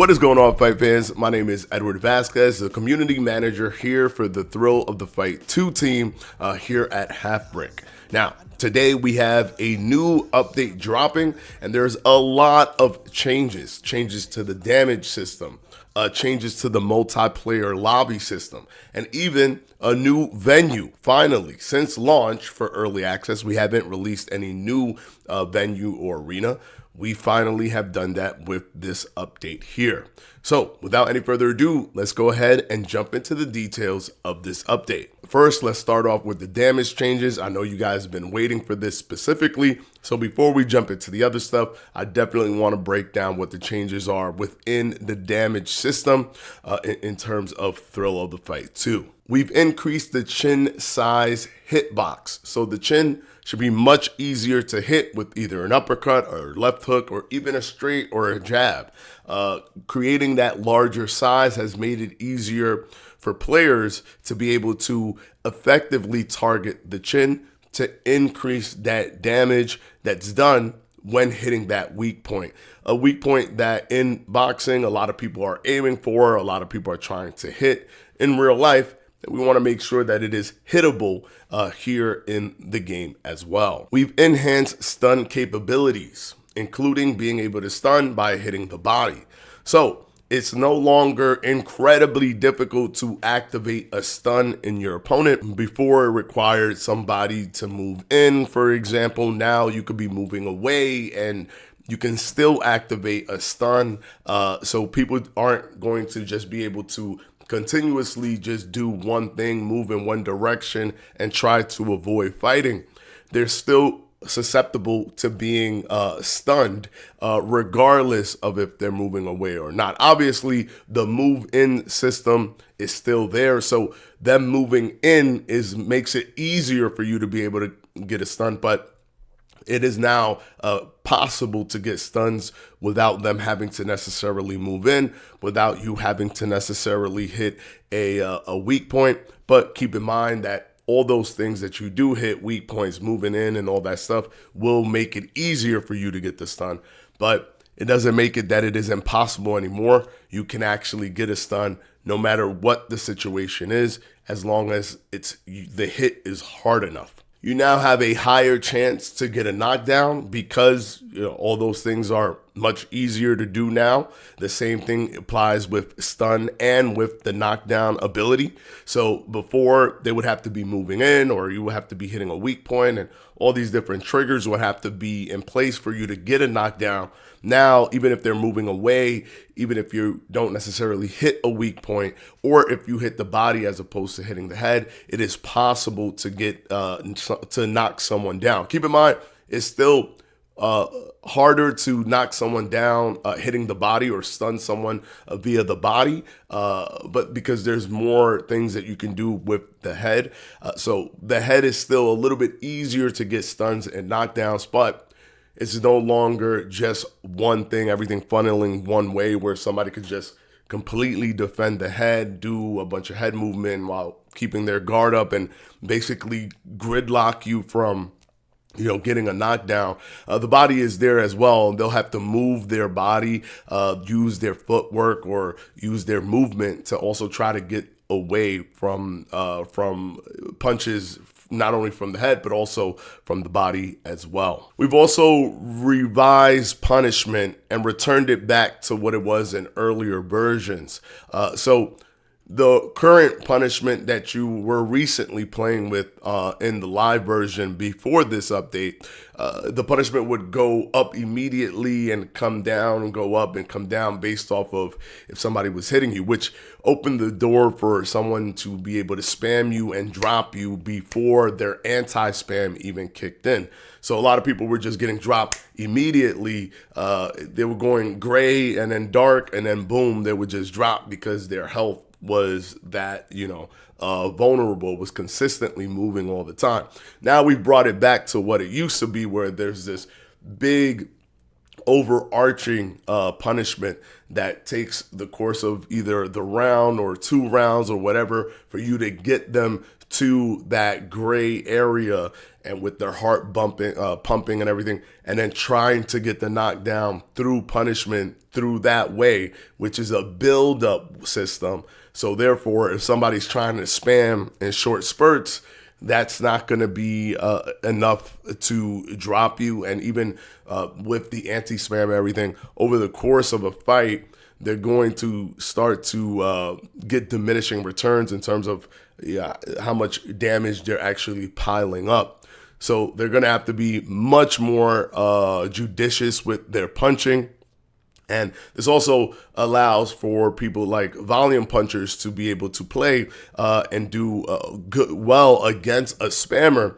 What is going on, fight fans? My name is Edward Vasquez, the community manager here for the Thrill of the Fight 2 team here at Half Brick. Now, today we have a new update dropping, and there's a lot of changes to the damage system, changes to the multiplayer lobby system, and even a new venue. Finally, since launch for early access, we haven't released any new venue or arena. We finally have done that with this update here. So without any further ado, let's go ahead and jump into the details of this update. First, let's start off with the damage changes. I know you guys have been waiting for this specifically. So before we jump into the other stuff, I definitely want to break down what the changes are within the damage system in terms of Thrill of the Fight 2. We've increased the chin size hitbox. So the chin should be much easier to hit with either an uppercut or left hook or even a straight or a jab. Creating that larger size has made it easier for players to be able to effectively target the chin to increase that damage that's done when hitting that weak point. A weak point that in boxing, a lot of people are aiming for, a lot of people are trying to hit in real life. We want to make sure that it is hittable here in the game as well. We've enhanced stun capabilities, including being able to stun by hitting the body. So it's no longer incredibly difficult to activate a stun in your opponent. Before, it required somebody to move in, for example. Now you could be moving away and you can still activate a stun. So people aren't going to just be able to continuously just do one thing, move in one direction, and try to avoid fighting. They're still susceptible to being stunned regardless of if they're moving away or not. Obviously, the move-in system is still there, so them moving in makes it easier for you to be able to get a stun, but it is now possible to get stuns without them having to necessarily move in, without you having to necessarily hit a weak point. But keep in mind that all those things that you do hit, weak points, moving in and all that stuff, will make it easier for you to get the stun. But it doesn't make it that it is impossible anymore. You can actually get a stun no matter what the situation is, as long as the hit is hard enough. You now have a higher chance to get a knockdown because all those things are much easier to do now. The same thing applies with stun and with the knockdown ability. So before, they would have to be moving in, or you would have to be hitting a weak point, and all these different triggers would have to be in place for you to get a knockdown. Now, even if they're moving away, even if you don't necessarily hit a weak point, or if you hit the body as opposed to hitting the head, it is possible to get to knock someone down. Keep in mind, it's still harder to knock someone down hitting the body or stun someone via the body, but because there's more things that you can do with the head. So the head is still a little bit easier to get stuns and knockdowns, but it's no longer just one thing, everything funneling one way where somebody could just completely defend the head, do a bunch of head movement while keeping their guard up and basically gridlock you from getting a knockdown. The body is there as well. They'll have to move their body, use their footwork or use their movement to also try to get away from punches, not only from the head, but also from the body as well. We've also revised punishment and returned it back to what it was in earlier versions. So the current punishment that you were recently playing with in the live version before this update, the punishment would go up immediately and come down and go up and come down based off of if somebody was hitting you, which opened the door for someone to be able to spam you and drop you before their anti-spam even kicked in. So a lot of people were just getting dropped immediately. They were going gray and then dark, and then boom, they would just drop because their health was that, vulnerable, was consistently moving all the time. Now we've brought it back to what it used to be, where there's this big overarching punishment that takes the course of either the round or 2 rounds or whatever for you to get them to that gray area and with their heart pumping and everything, and then trying to get the knockdown through punishment through that way, which is a build-up system. So therefore, if somebody's trying to spam in short spurts, that's not going to be enough to drop you. And even with the anti-spam and everything, over the course of a fight, they're going to start to get diminishing returns in terms of how much damage they're actually piling up. So they're going to have to be much more judicious with their punching. And this also allows for people like volume punchers to be able to play and do well against a spammer,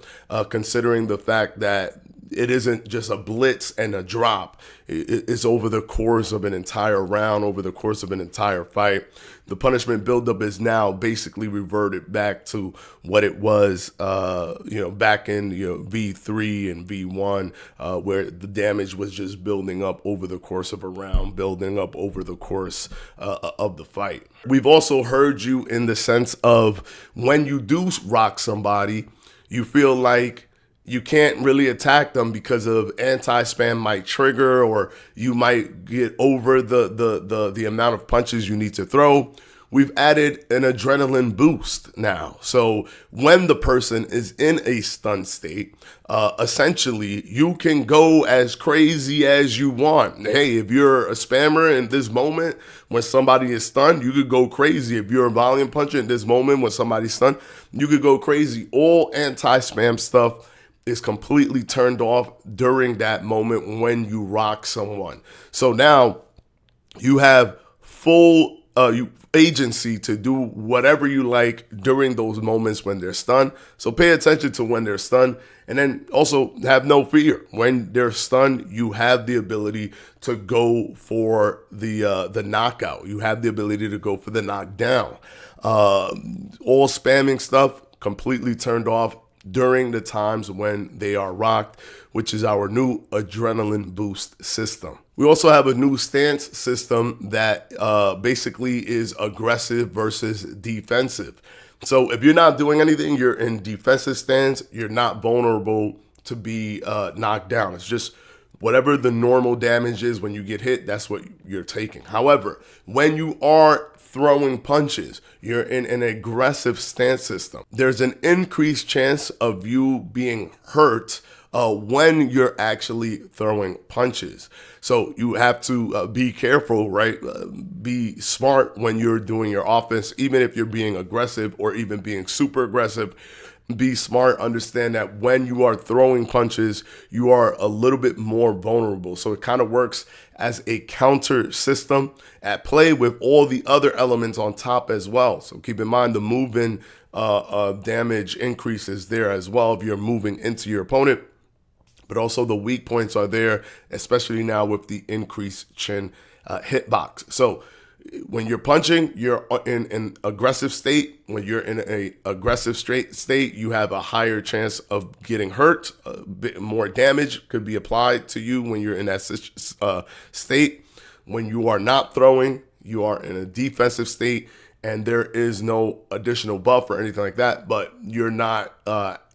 considering the fact that it isn't just a blitz and a drop. It's over the course of an entire round, over the course of an entire fight. The punishment buildup is now basically reverted back to what it was, back in V3 and V1, where the damage was just building up over the course of a round, building up over the course of the fight. We've also heard you in the sense of when you do rock somebody, you feel like you can't really attack them because of anti-spam might trigger, or you might get over the amount of punches you need to throw. We've added an adrenaline boost now. So when the person is in a stun state, essentially you can go as crazy as you want. Hey, if you're a spammer in this moment when somebody is stunned, you could go crazy. If you're a volume puncher in this moment when somebody's stunned, you could go crazy. All anti-spam stuff is completely turned off during that moment when you rock someone. So now you have full agency to do whatever you like during those moments when they're stunned. So pay attention to when they're stunned, and then also have no fear. When they're stunned, you have the ability to go for the knockout. You have the ability to go for the knockdown. All spamming stuff completely turned off during the times when they are rocked, which is our new adrenaline boost system. We also have a new stance system that basically is aggressive versus defensive. So if you're not doing anything, you're in defensive stance, you're not vulnerable to be knocked down. It's just whatever the normal damage is when you get hit, that's what you're taking. However, when you are throwing punches, you're in an aggressive stance system. There's an increased chance of you being hurt when you're actually throwing punches. So you have to be careful, right? Be smart when you're doing your offense, even if you're being aggressive or even being super aggressive. Be smart, understand that when you are throwing punches, you are a little bit more vulnerable. So it kind of works as a counter system at play with all the other elements on top as well. So keep in mind the moving damage increases there as well if you're moving into your opponent. But also the weak points are there, especially now with the increased chin hitbox. So when you're punching, you're in an aggressive state. When you're in an aggressive state, you have a higher chance of getting hurt. A bit more damage could be applied to you when you're in that state. When you are not throwing, you are in a defensive state, and there is no additional buff or anything like that, but you're not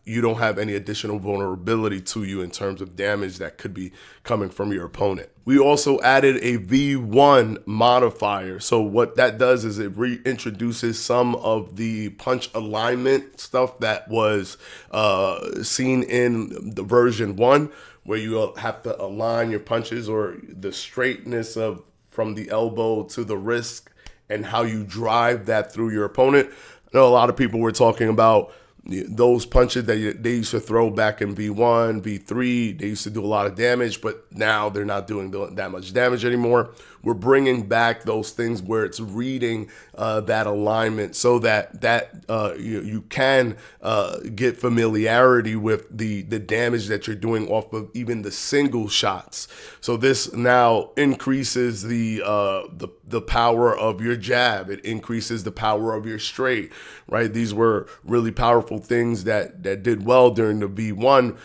you don't have any additional vulnerability to you in terms of damage that could be coming from your opponent. We also added a V1 modifier. So what that does is it reintroduces some of the punch alignment stuff that was seen in the version 1, where you have to align your punches or the straightness of from the elbow to the wrist and how you drive that through your opponent. I know a lot of people were talking about those punches that they used to throw back in V1, V3, they used to do a lot of damage, but now they're not doing that much damage anymore. We're bringing back those things where it's reading that alignment so that you can get familiarity with the damage that you're doing off of even the single shots. So this now increases the power of your jab. It increases the power of your straight, right? These were really powerful things that did well during the V1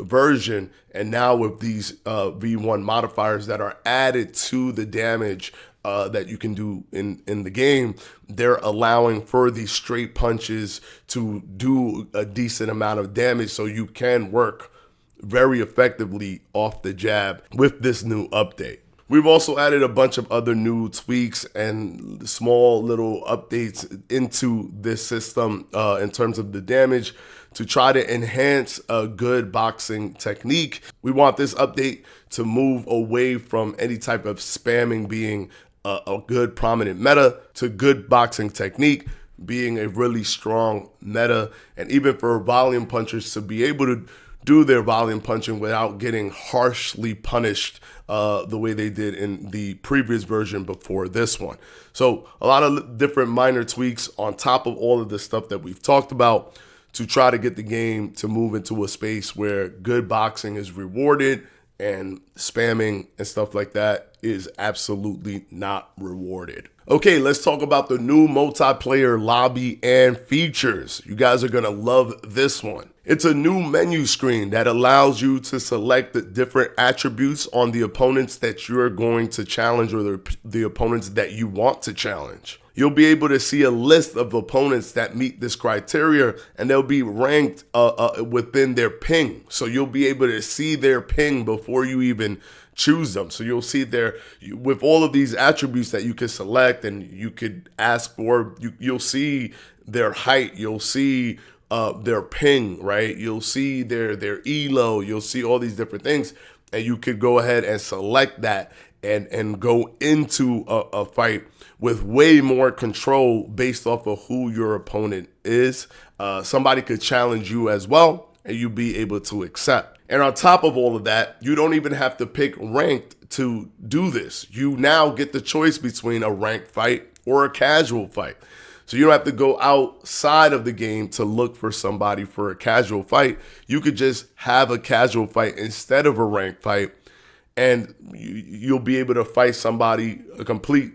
version, and now with these V1 modifiers that are added to the damage that you can do in the game, they're allowing for these straight punches to do a decent amount of damage, so you can work very effectively off the jab with this new update. We've also added a bunch of other new tweaks and small little updates into this system in terms of the damage to try to enhance a good boxing technique. We want this update to move away from any type of spamming being a good prominent meta to good boxing technique being a really strong meta, and even for volume punchers to be able to do their volume punching without getting harshly punished the way they did in the previous version before this one. So a lot of different minor tweaks on top of all of the stuff that we've talked about to try to get the game to move into a space where good boxing is rewarded and spamming and stuff like that is absolutely not rewarded. Okay, let's talk about the new multiplayer lobby and features. You guys are gonna love this one. It's a new menu screen that allows you to select the different attributes on the opponents that you're going to challenge or the opponents that you want to challenge. You'll be able to see a list of opponents that meet this criteria, and they'll be ranked within their ping. So you'll be able to see their ping before you even choose them. So you'll see with all of these attributes that you can select and you could ask for, you'll see their height, you'll see their ping, right? You'll see their elo, you'll see all these different things, and you could go ahead and select that and go into a fight with way more control based off of who your opponent is. Somebody could challenge you as well, and you'll be able to accept. And on top of all of that, you don't even have to pick ranked to do this. You now get the choice between a ranked fight or a casual fight. So you don't have to go outside of the game to look for somebody for a casual fight. You could just have a casual fight instead of a ranked fight, and you'll be able to fight somebody, a complete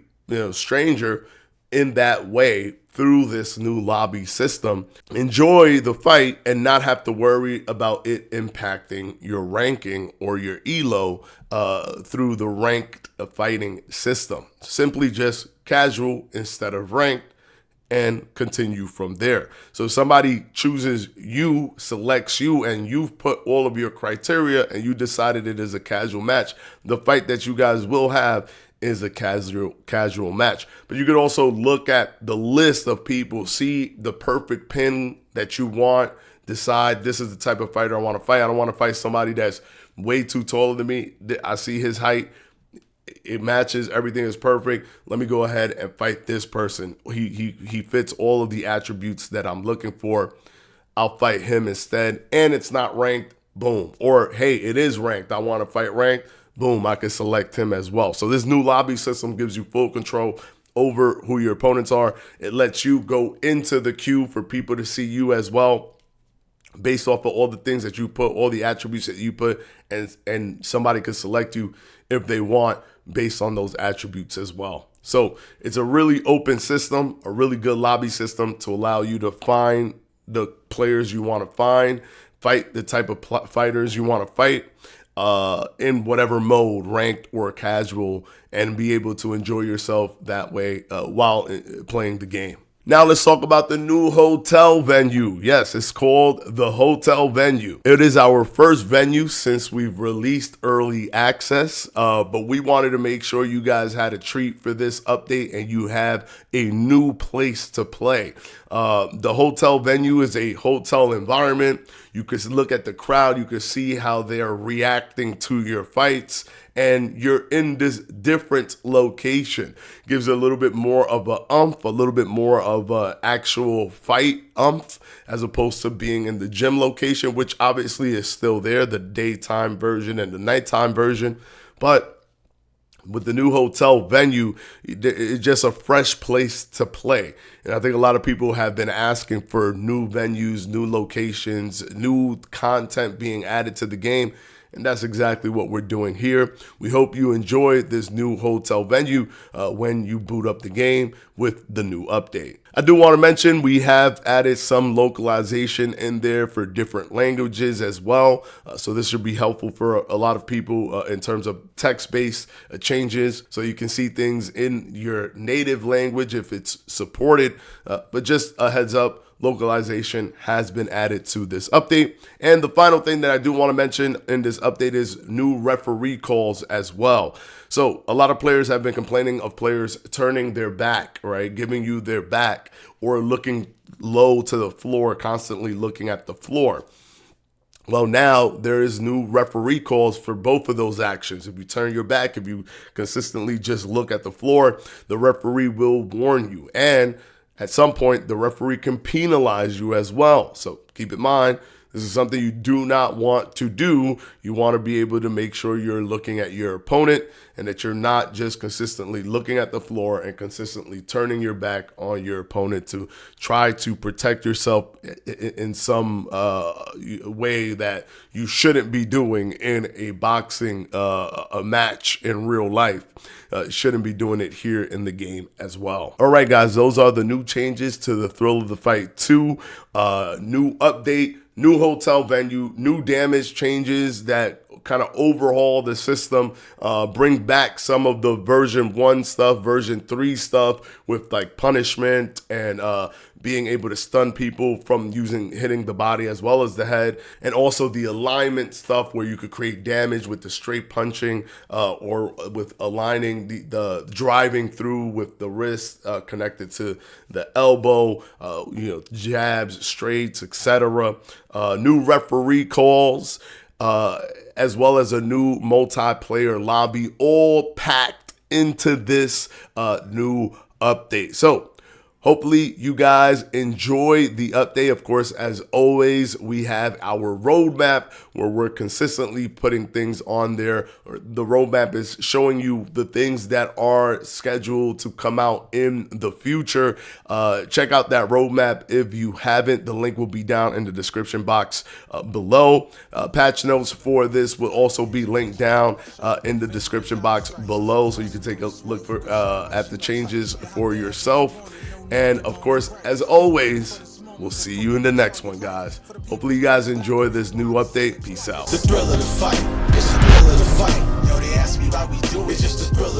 stranger, in that way through this new lobby system. Enjoy the fight and not have to worry about it impacting your ranking or your elo through the ranked fighting system. Simply just casual instead of ranked, and continue from there. So if somebody chooses you, selects you, and you've put all of your criteria and you decided it is a casual match, the fight that you guys will have is a casual match. But you could also look at the list of people, see the perfect pin that you want, decide this is the type of fighter I want to fight. I don't want to fight somebody that's way too taller than me. I see his height, it matches, everything is perfect. Let me go ahead and fight this person. He fits all of the attributes that I'm looking for. I'll fight him instead. And it's not ranked, boom. Or hey, it is ranked, I want to fight ranked, boom, I can select him as well. So this new lobby system gives you full control over who your opponents are. It lets you go into the queue for people to see you as well, based off of all the things that you put, all the attributes that you put, and somebody can select you if they want based on those attributes as well. So it's a really open system, a really good lobby system to allow you to find the players you want to fight the type of fighters you want to fight in whatever mode, ranked or casual, and be able to enjoy yourself that way while playing the game. Now let's talk about the new hotel venue. Yes, it's called the hotel venue. It is our first venue since we've released early access, but we wanted to make sure you guys had a treat for this update and you have a new place to play. The hotel venue is a hotel environment. You can look at the crowd, you can see how they're reacting to your fights, and you're in this different location. Gives a little bit more of a a little bit more of a actual fight as opposed to being in the gym location, which obviously is still there, the daytime version and the nighttime version. But with the new hotel venue, it's just a fresh place to play. And I think a lot of people have been asking for new venues, new locations, new content being added to the game. And that's exactly what we're doing here. We hope you enjoy this new hotel venue when you boot up the game with the new update. I do want to mention we have added some localization in there for different languages as well. So this should be helpful for a lot of people in terms of text-based changes. So you can see things in your native language if it's supported. But just a heads up, localization has been added to this update. And the final thing that I do want to mention in this update is new referee calls as well. So a lot of players have been complaining of players turning their back, right? Giving you their back or looking low to the floor, constantly looking at the floor. Well, now there is new referee calls for both of those actions. If you turn your back, if you consistently just look at the floor, the referee will warn you. And at some point, the referee can penalize you as well. So keep in mind, this is something you do not want to do. You want to be able to make sure you're looking at your opponent and that you're not just consistently looking at the floor and consistently turning your back on your opponent to try to protect yourself in some way that you shouldn't be doing in a boxing a match in real life. Shouldn't be doing it here in the game as well. All right, guys, those are the new changes to the Thrill of the Fight 2. New update, new hotel venue, new damage changes that kind of overhaul the system, bring back some of the version 1 stuff, version 3 stuff with like punishment and being able to stun people from hitting the body as well as the head, and also the alignment stuff where you could create damage with the straight punching or with aligning the driving through with the wrist connected to the elbow, jabs, straights, etc. New referee calls, as well as a new multiplayer lobby, all packed into this new update. So hopefully you guys enjoy the update. Of course, as always, we have our roadmap where we're consistently putting things on there. The roadmap is showing you the things that are scheduled to come out in the future. Check out that roadmap if you haven't. The link will be down in the description box below. Patch notes for this will also be linked down in the description box below, so you can take a look at the changes for yourself. And of course, as always, we'll see you in the next one, guys. Hopefully you guys enjoy this new update. Peace out. The thrill of the fight. It's the thrill of the fight. Yo, they ask me why we do it. It's just the thrill